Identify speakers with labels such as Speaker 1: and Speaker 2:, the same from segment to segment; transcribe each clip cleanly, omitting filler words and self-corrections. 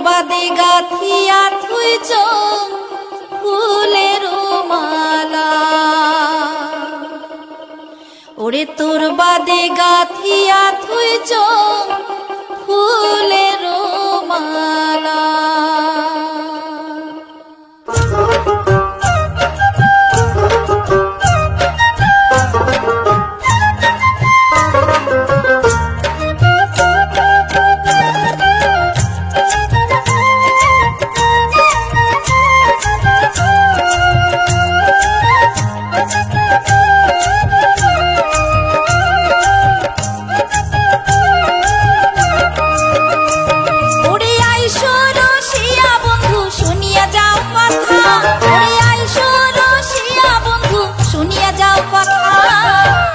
Speaker 1: বাদে গাথিয়া থুইছ ফুলের মালা, ওরে তোর বাদে গাথিয়া থুইছ ফুলের মালা।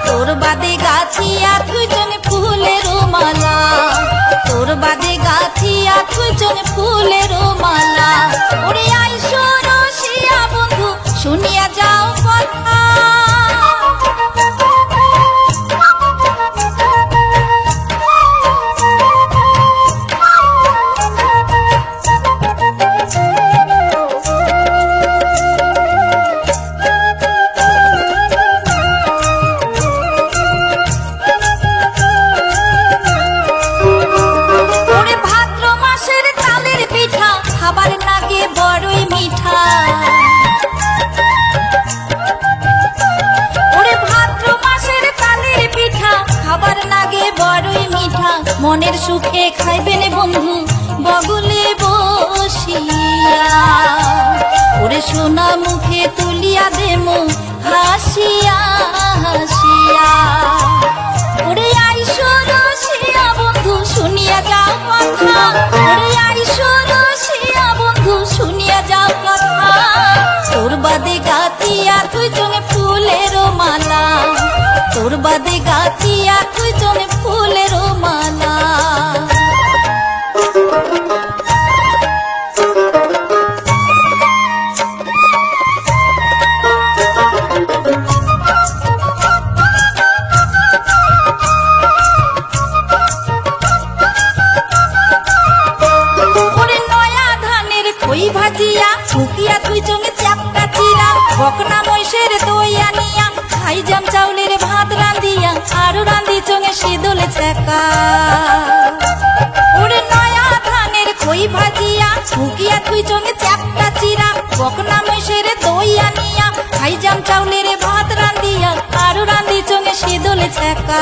Speaker 1: তোর বাদে গাথিয়া থুইছন ফুলের মালা, তোর বাদে গাথিয়া থুইছন ফুলের মালা। ওরে আইসো রসিয়া বন্ধু শুনিয়া যাও কথা, খাবার নাগে বড়ই মিঠা। ওরে ভাদ্র মাসের তালের পিঠা খাবার নাগে বড়ই মিঠা, মনের সুখে খাইবেন বন্ধু বগলে বসিয়া। ওরে সোনা মুখে তুলিয়া দেমু হাসিয়া হাসিয়া। ওরে আইসো রসিয়া বন্ধু শুনিয়া যাও কথা, ওরে আইসো রসিয়া বন্ধু শুনিয়া যাও কথা। তোর বাদে গাথিয়া থুইছন ফুলের মালা, তোর বাদে গাথিয়া থুইছন ফুলের মালা। ভাজিয়া শুকিয়া থুইছন চ্যাপটা চিরা, বকনা মহিষের দই আনিয়া খাই জাম চাউলের ভাত রান্ধিয়া, আরো রান্ধিছন শীতলে ছেকা। ওরে নয়া ধানের খই ভাজিয়া শুকিয়া থুইছন চ্যাপটা চিরা, বকনা মহিষের দই আনিয়া খাই জাম চাউলের ভাত রান্ধিয়া, আরো রান্ধিছন শীতলে ছেকা।